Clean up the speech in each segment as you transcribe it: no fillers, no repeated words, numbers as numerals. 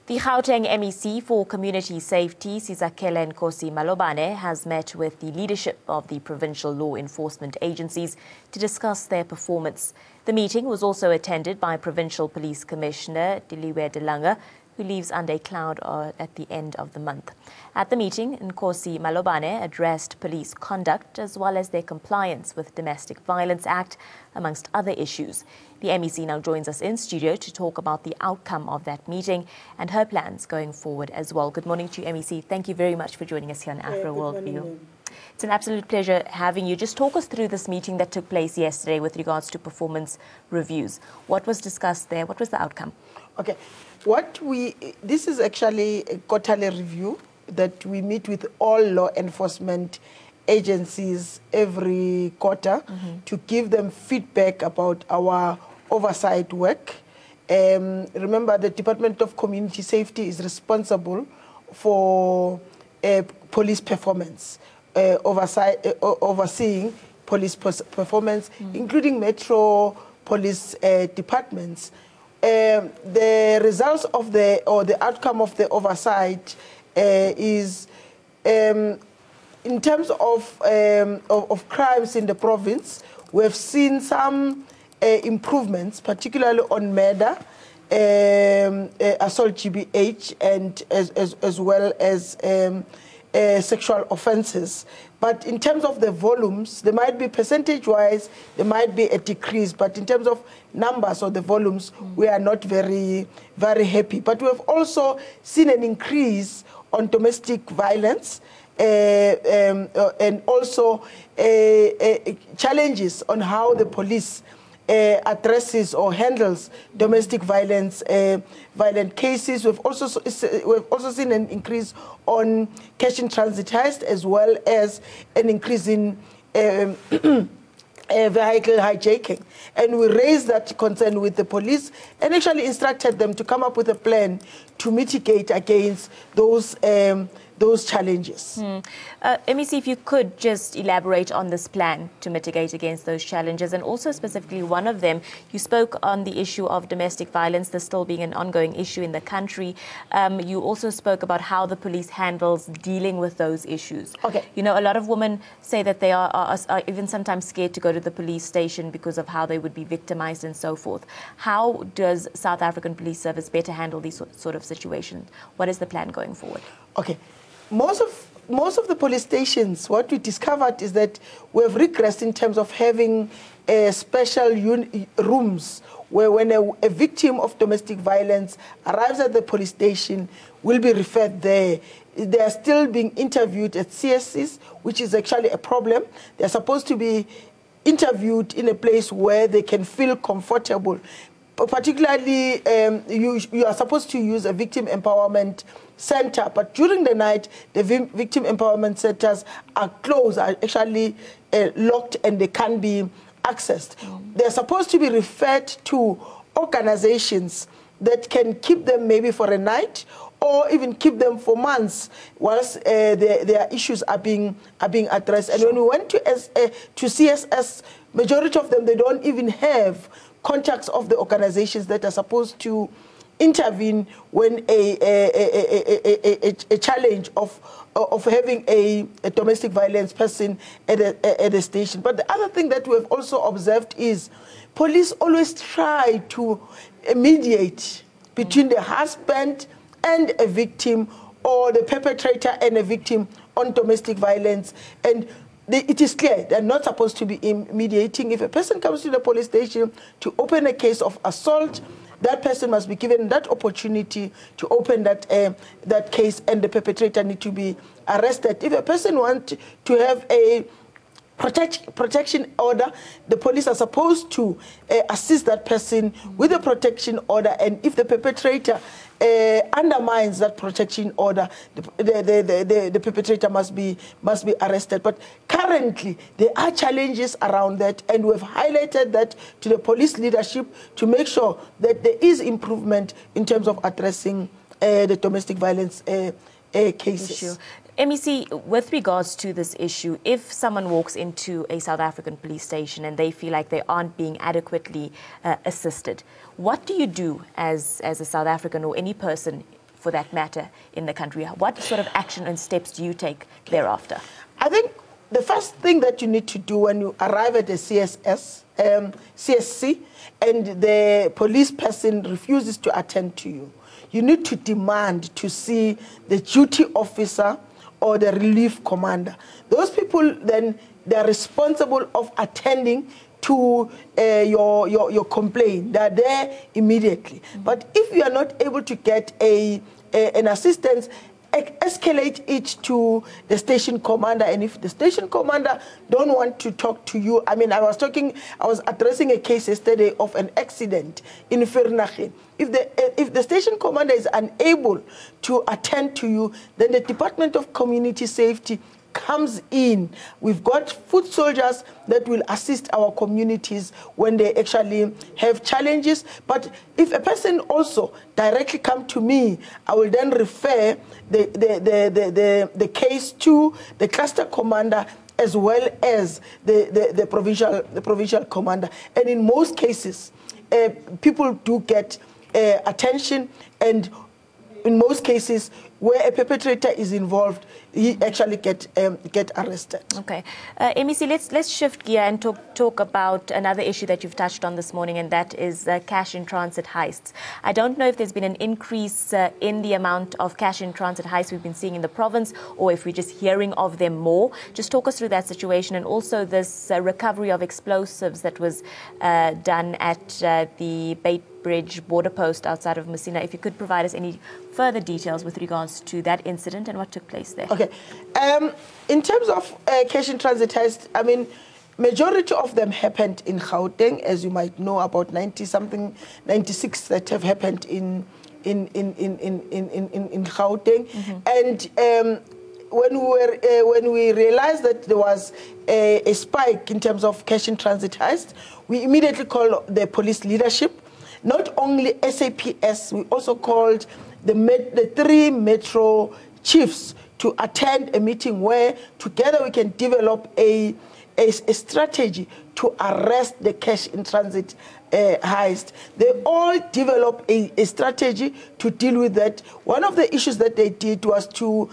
The Gauteng MEC for Community Safety, Sizakele Nkosi-Malobane, has met with the leadership of the provincial law enforcement agencies to discuss their performance. The meeting was also attended by Provincial Police Commissioner Deliwe De Lange, who leaves under a cloud at the end of the month. At the meeting, Nkosi-Malobane addressed police conduct as well as their compliance with Domestic Violence Act, amongst other issues. The MEC now joins us in studio to talk about the outcome of that meeting and her plans going forward as well. Good morning to you, MEC. Thank you very much for joining us here on Afro Worldview. It's an absolute pleasure having you. Just talk us through this meeting that took place yesterday with regards to performance reviews. What was discussed there? What was the outcome? Okay. This is actually a quarterly review that we meet with all law enforcement agencies every quarter to give them feedback about our oversight work. Remember, the Department of Community Safety is responsible for police performance, overseeing police performance, including metro police departments. The results of the outcome of the oversight is in terms of crimes in the province. We have seen some improvements, particularly on murder, assault GBH, and as well as sexual offences. But in terms of the volumes, there might be percentage-wise, there might be a decrease. But in terms of numbers or the volumes, we are not very happy. But we have also seen an increase on domestic violence and also challenges on how the police addresses or handles domestic violence, violent cases. We've also seen an increase on cash in transit heist, as well as an increase in vehicle hijacking. And we raised that concern with the police and actually instructed them to come up with a plan to mitigate against those challenges. MEC, if you could just elaborate on this plan to mitigate against those challenges, and also specifically one of them, you spoke on the issue of domestic violence, this still being an ongoing issue in the country. You also spoke about how the police handles dealing with those issues. Okay. You know, a lot of women say that they are even sometimes scared to go to the police station because of how they would be victimized and so forth. How does South African Police Service better handle these sort of situations? What is the plan going forward? Okay. Most of the police stations, what we discovered is that we have regressed in terms of having special rooms where when a victim of domestic violence arrives at the police station, will be referred there. They are still being interviewed at CSCs, which is actually a problem. They are supposed to be interviewed in a place where they can feel comfortable. Particularly, you are supposed to use a victim empowerment center, but during the night, the victim empowerment centers are closed, are actually locked, and they can't be accessed. They're supposed to be referred to organizations that can keep them maybe for a night or even keep them for months whilst their issues are being addressed. And when we went to CSS, majority of them, they don't even have contacts of the organizations that are supposed to intervene when a challenge of having a domestic violence person at a station. But the other thing that we have also observed is police always try to mediate between the husband and a victim, or the perpetrator and a victim on domestic violence. And it is clear they're not supposed to be mediating. If a person comes to the police station to open a case of assault, that person must be given that opportunity to open that case, and the perpetrator need to be arrested. If a person wants to have a protection order, the police are supposed to assist that person with a protection order, and if the perpetrator undermines that protection order, the perpetrator must be arrested. But currently, there are challenges around that, and we've highlighted that to the police leadership to make sure that there is improvement in terms of addressing the domestic violence cases. MEC, with regards to this issue, if someone walks into a South African police station and they feel like they aren't being adequately assisted, what do you do as a South African or any person for that matter, in the country. What sort of action and steps do you take thereafter? I think the first thing that you need to do when you arrive at a CSC and the police person refuses to attend to you, you need to demand to see the duty officer or the relief commander. Those people then, they're responsible of attending to your complaint. They're there immediately. But if you are not able to get an assistance, escalate it to the station commander, and if the station commander don't want to talk to you, I mean, I was addressing a case yesterday of an accident in Vereeniging. If the station commander is unable to attend to you, then the Department of Community Safety comes in. We've got foot soldiers that will assist our communities when they actually have challenges. But if a person also directly come to me, I will then refer the case to the cluster commander as well as the provincial commander. And in most cases, people do get attention, and in most cases, where a perpetrator is involved, he actually get arrested. Okay, MEC, let's shift gear and talk about another issue that you've touched on this morning, and that is cash in transit heists. I don't know if there's been an increase in the amount of cash in transit heists we've been seeing in the province, or if we're just hearing of them more. Just talk us through that situation, and also this recovery of explosives that was done at the Bait Bridge border post outside of Messina. If you could provide us any further details with regards to that incident and what took place there. Okay. In terms of cash in transit heists, I mean, majority of them happened in Gauteng, as you might know, about 96 that have happened in Gauteng. And when we realized that there was a spike in terms of cash in transit heists, we immediately called the police leadership. Not only SAPS, we also called the 3 metro chiefs to attend a meeting where together we can develop a strategy to arrest the cash in transit heist. They all developed a strategy to deal with that. One of the issues that they did was to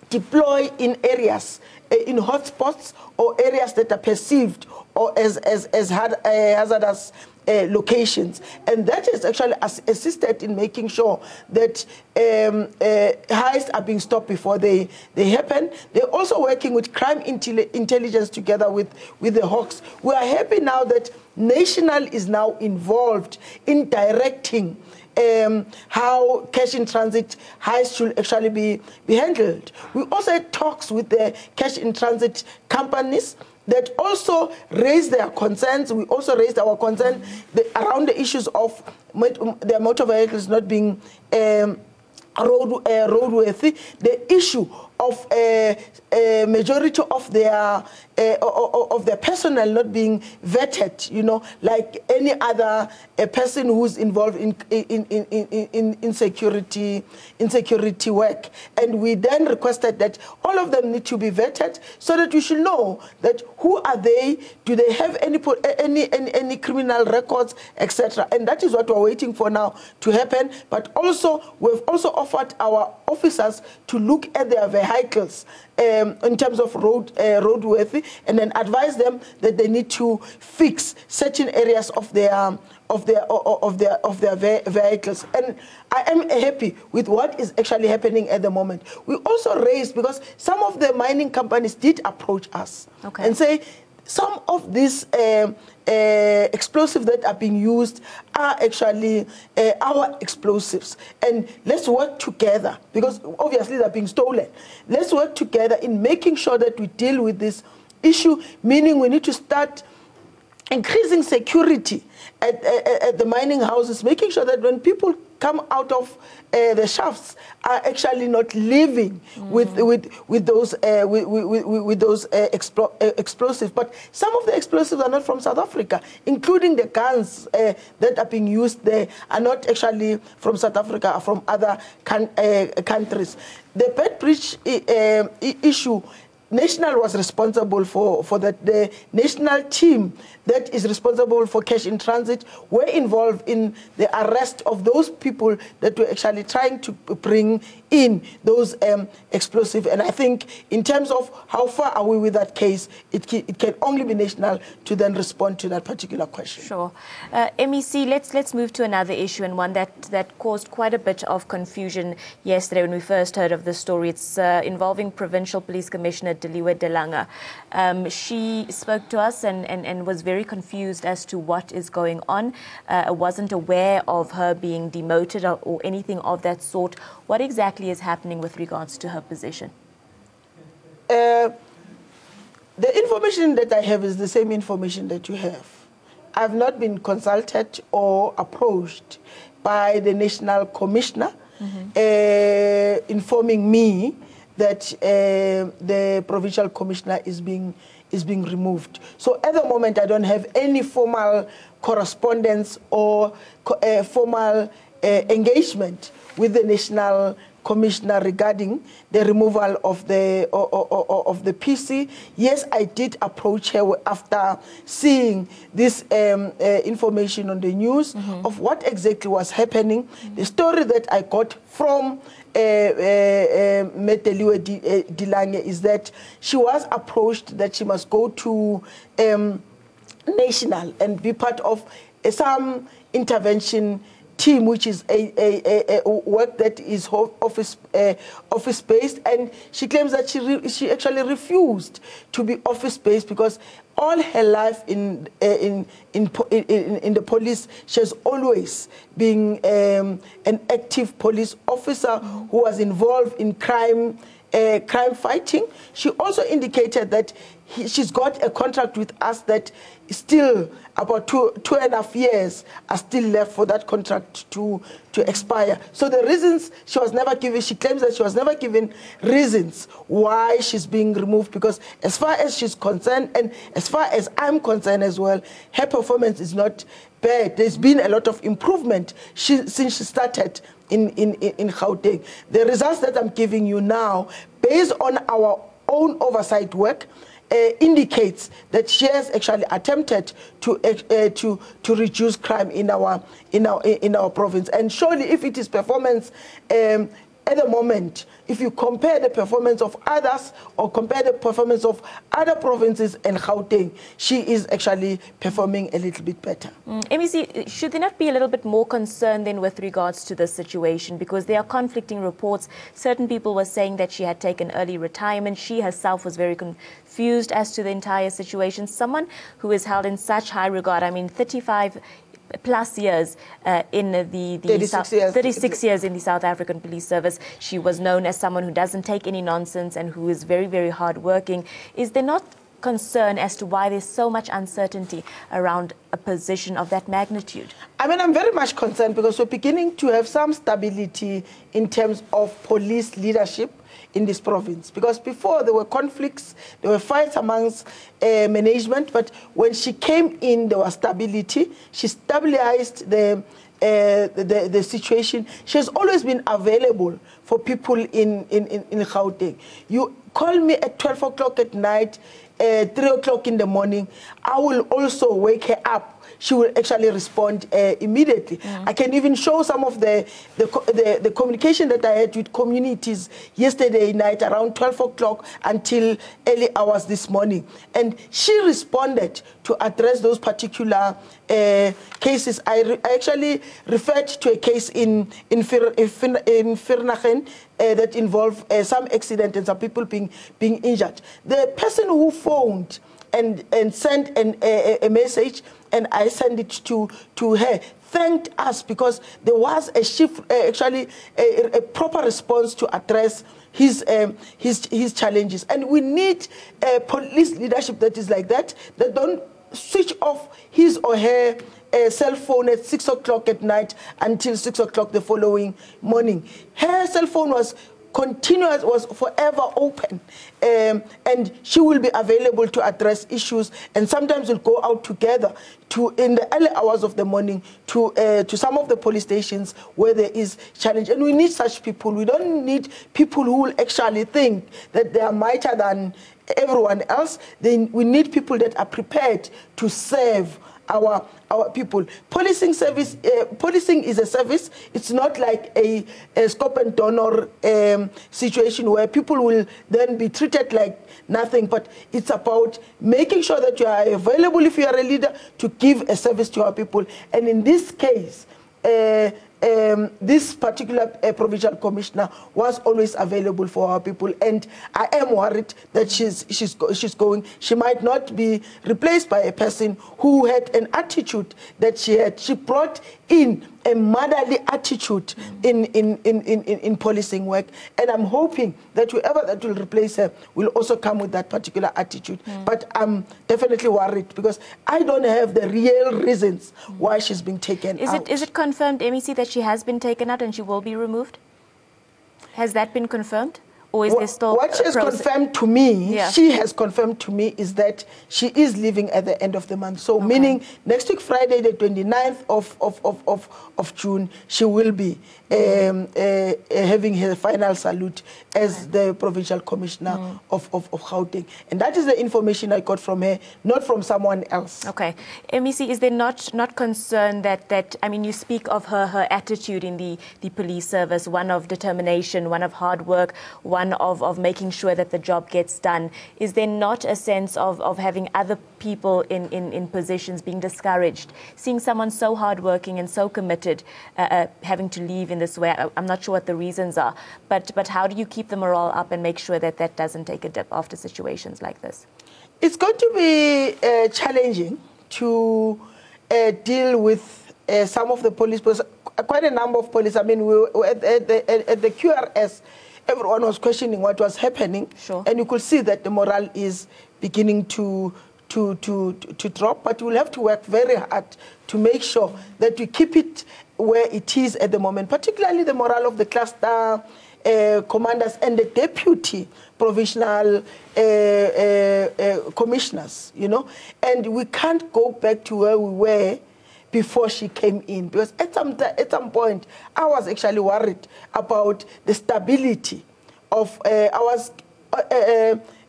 deploy in areas, in hotspots or areas that are perceived or as hazardous locations, and that has actually assisted in making sure that heists are being stopped before they happen. They're also working with crime intelligence together with the Hawks. We are happy now that National is now involved in directing how cash in transit heists should actually be handled. We also had talks with the cash in transit companies that also raised their concerns. We also raised our concern around the issues of their motor vehicles not being roadworthy, the issue of a majority of their personnel not being vetted, you know, like any other person who's involved in security work. And we then requested that all of them need to be vetted so that we should know that who are they, do they have any criminal records, etc. And that is what we're waiting for now to happen. But also we've also offered our officers to look at their vehicles in terms of roadworthy, and then advise them that they need to fix certain areas of their vehicles. And I am happy with what is actually happening at the moment. We also raised, because some of the mining companies did approach us and say, some of these explosives that are being used are actually our explosives. And let's work together, because obviously they're being stolen. Let's work together in making sure that we deal with this issue, meaning we need to start increasing security at the mining houses, making sure that when people come out of the shafts are actually not living with those explosives. But some of the explosives are not from South Africa, including the guns that are being used there are not actually from South Africa, are from other countries. The Bait Bridge issue National was responsible for that. The national team that is responsible for cash in transit were involved in the arrest of those people that were actually trying to bring in those explosives. And I think in terms of how far are we with that case, it can only be national to then respond to that particular question. Sure. MEC, let's move to another issue, and one that caused quite a bit of confusion yesterday when we first heard of the story. It's involving Provincial Police Commissioner Deliwe De Lange. She spoke to us and was very confused as to what is going on. Wasn't aware of her being demoted or anything of that sort. What exactly is happening with regards to her position? The information that I have is the same information that you have. I've not been consulted or approached by the National Commissioner informing me that the Provincial Commissioner is being removed. So at the moment, I don't have any formal correspondence or formal engagement with the National Commissioner regarding the removal of the PC. Yes, I did approach her after seeing this information on the news of what exactly was happening. The story that I got from MEC Deliwe De Lange is that she was approached that she must go to National and be part of some intervention team, which is a work that is office-based, and she claims that she actually refused to be office-based because all her life in the police, she has always been an active police officer who was involved in crime fighting. She also indicated that she's got a contract with us that still about two and a half years are still left for that contract to expire. So the reasons she was never given, she claims that she was never given reasons why she's being removed, because as far as she's concerned, and as far as I'm concerned as well, her performance is not bad. There's been a lot of improvement since she started in Gauteng. The results that I'm giving you now, based on our own oversight work, indicates that she has actually attempted to reduce crime in our province. And surely, if it is performance at the moment, if you compare the performance of others or compare the performance of other provinces in Gauteng, she is actually performing a little bit better. MEC, should there not be a little bit more concern then with regards to this situation? Because there are conflicting reports. Certain people were saying that she had taken early retirement. She herself was very confused as to the entire situation. Someone who is held in such high regard, I mean, 35 plus years in the 36 years in the South African Police Service. She was known as someone who doesn't take any nonsense and who is very, very hardworking. Is there not concern as to why there's so much uncertainty around a position of that magnitude? I mean, I'm very much concerned because we're beginning to have some stability in terms of police leadership in this province. Because before there were conflicts, there were fights amongst management, but when she came in, there was stability. She stabilized the situation. She has always been available for people in Gauteng. You call me at 12 o'clock at night, 3 o'clock in the morning, I will also wake her up. She will actually respond immediately. I can even show some of the communication that I had with communities yesterday night around 12 o'clock until early hours this morning. And she responded to address those particular cases. I actually referred to a case in Vereeniging that involved some accident and some people being injured. The person who phoned and sent a message, and I sent it to her, thanked us because there was a shift, actually a proper response to address his challenges. And we need a police leadership that is like that don't switch off his or her cell phone at 6 o'clock at night until 6 o'clock the following morning. Her cell phone was continuous, was forever open. And she will be available to address issues, and sometimes we'll go out together in the early hours of the morning to some of the police stations where there is challenge. And we need such people. We don't need people who will actually think that they are mightier than everyone else. We need people that are prepared to serve our people. Policing is a service. It's not like a scope and donor situation where people will then be treated like nothing, but it's about making sure that you are available if you are a leader to give a service to our people. And in this case, this particular provincial commissioner was always available for our people, and I am worried that she's going. She might not be replaced by a person who had an attitude that she had. She brought in a motherly attitude in policing work, and I'm hoping that whoever that will replace her will also come with that particular attitude. But I'm definitely worried because I don't have the real reasons why she's being taken out. Is it confirmed, MEC, that she has been taken out and she will be removed? Has that been confirmed? Or is there still what she has confirmed to me, she has confirmed to me, is that she is leaving at the end of the month. So meaning next week, Friday, the 29th of June, she will be having her final salute as the provincial commissioner of Gauteng. And that is the information I got from her, not from someone else. Okay. MEC, is there not concern that I mean, you speak of her attitude in the police service, one of determination, one of hard work, one of making sure that the job gets done. Is there not a sense of having other people in positions being discouraged, seeing someone so hardworking and so committed having to leave in this way? I'm not sure what the reasons are, but how do you keep the morale up and make sure that that doesn't take a dip after situations like this? It's going to be challenging to deal with some of the police, quite a number of police. I mean, we were at the QRS, everyone was questioning what was happening, and you could see that the morale is beginning to drop, but we'll have to work very hard to make sure that we keep it where it is at the moment, particularly the morale of the cluster commanders and the deputy provincial commissioners, you know. And we can't go back to where we were before she came in, because at some point I was actually worried about the stability of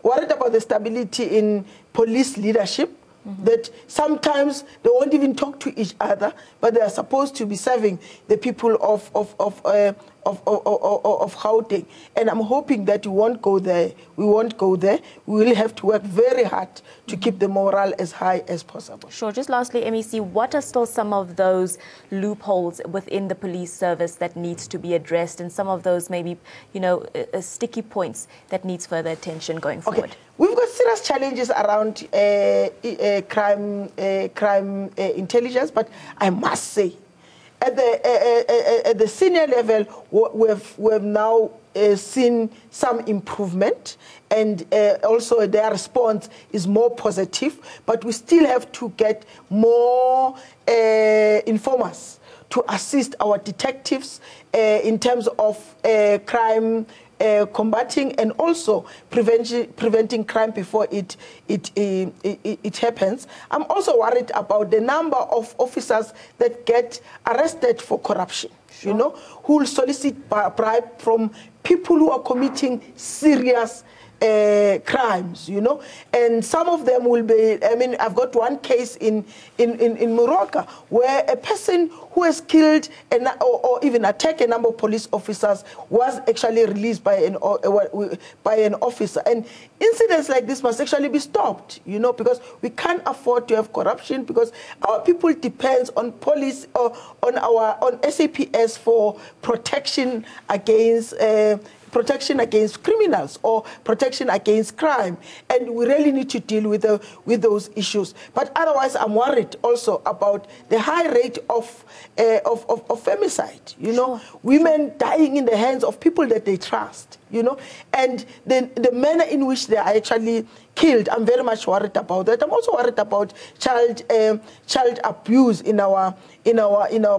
worried about the stability in police leadership, that sometimes they won't even talk to each other, but they are supposed to be serving the people of Gauteng. And I'm hoping that we won't go there. We won't go there. We will have to work very hard to keep the morale as high as possible. Sure. Just lastly, MEC, what are still some of those loopholes within the police service that needs to be addressed, and some of those maybe, you know, sticky points that needs further attention going forward? We've got serious challenges around crime intelligence, but I must say, at the senior level, we've now seen some improvement, and also their response is more positive, but we still have to get more informers to assist our detectives in terms of crime combating and also preventing crime before it happens. I'm also worried about the number of officers that get arrested for corruption, you know, who will solicit bribe from people who are committing serious crimes, you know, and some of them will be, I mean, I've got one case in Morocco where a person who has killed or even attacked a number of police officers was actually released by an officer. And incidents like this must actually be stopped, you know, because we can't afford to have corruption, because our people depends on police or on SAPS for protection against criminals or protection against crime, and we really need to deal with those issues. But otherwise, I'm worried also about the high rate of femicide. You know, women dying in the hands of people that they trust. you know, and the manner in which they are actually killed, I'm very much worried about that. I'm also worried about child abuse in our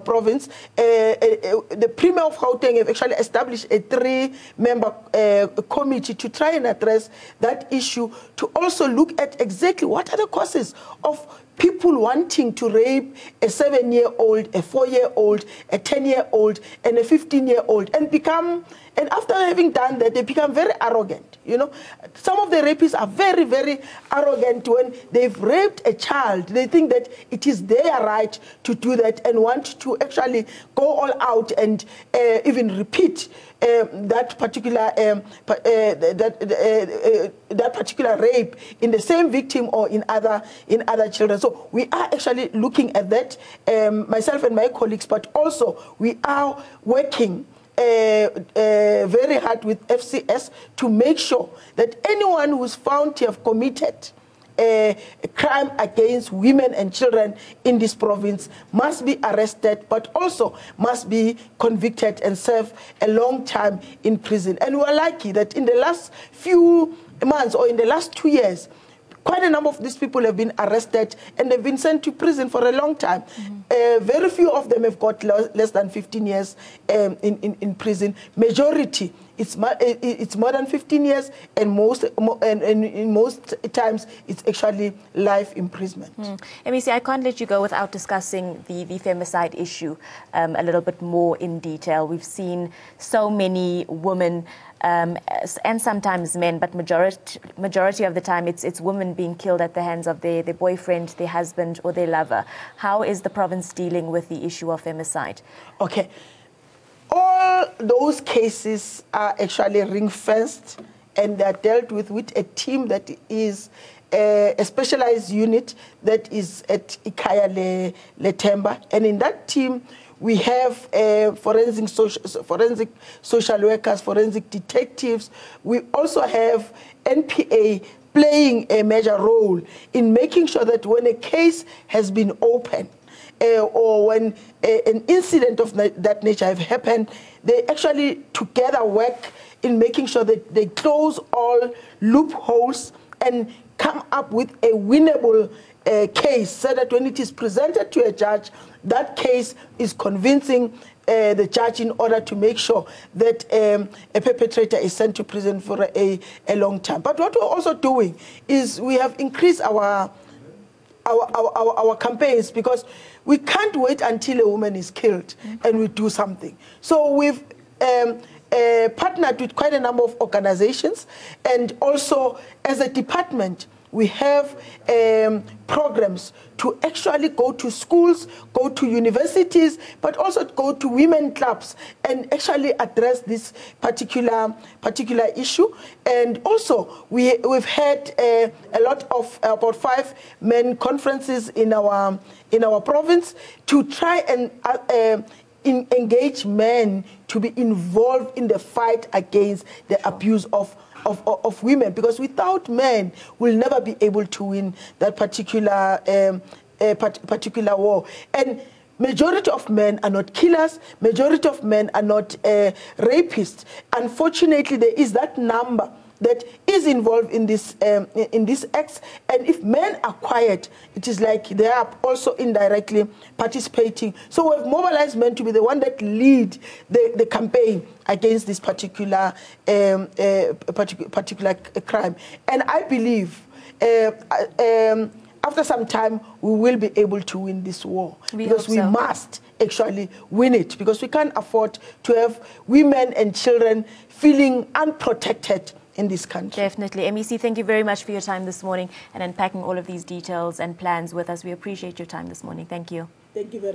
province. The Premier of Gauteng have actually established a 3-member committee to try and address that issue, to also look at exactly what are the causes of people wanting to rape a 7-year-old, a 4-year-old, a 10-year-old, and a 15-year-old, and after having done that, they become very arrogant. You know, some of the rapists are very, very arrogant when they've raped a child. They think that it is their right to do that and want to actually go all out and even repeat that particular rape in the same victim or in other children. So we are actually looking at that, myself and my colleagues, but also we are working very hard with FCS to make sure that anyone who's found to have committed a crime against women and children in this province must be arrested, but also must be convicted and serve a long time in prison. And we are lucky that in the last few months or in the last 2 years, quite a number of these people have been arrested and they've been sent to prison for a long time. Very few of them have got less than 15 years in prison. Majority, it's more than 15 years, and in most times it's actually life imprisonment. MEC, I can't let you go without discussing the femicide issue a little bit more in detail. We've seen so many women and sometimes men, but majority of the time it's women being killed at the hands of their boyfriend, their husband, or their lover. How is the province dealing with the issue of femicide? Okay. All those cases are actually ring-fenced, and they are dealt with a team that is a specialized unit that is at Ikaya Letemba. And in that team, we have forensic social workers, forensic detectives. We also have NPA playing a major role in making sure that when a case has been opened, or when an incident of that nature have happened, they actually together work in making sure that they close all loopholes and come up with a winnable case, so that when it is presented to a judge, that case is convincing the judge in order to make sure that a perpetrator is sent to prison for a long time. But what we're also doing is we have increased our campaigns, because we can't wait until a woman is killed and we do something. So we've partnered with quite a number of organizations, and also as a department we have programs to actually go to schools, go to universities, but also go to women clubs and actually address this particular issue. And also we've had a lot of about 5 men conferences in our province to try and engage men to be involved in the fight against the abuse of women, because without men, we'll never be able to win that particular war. And majority of men are not killers. Majority of men are not rapists. Unfortunately, there is that number that is involved in this acts, and if men are quiet, it is like they are also indirectly participating. So we've mobilized men to be the one that lead the campaign against this particular crime. And I believe after some time we will be able to win this war, because we must actually win it, because we can't afford to have women and children feeling unprotected in this country. Definitely. MEC, thank you very much for your time this morning and unpacking all of these details and plans with us. We appreciate your time this morning. Thank you. Thank you very much.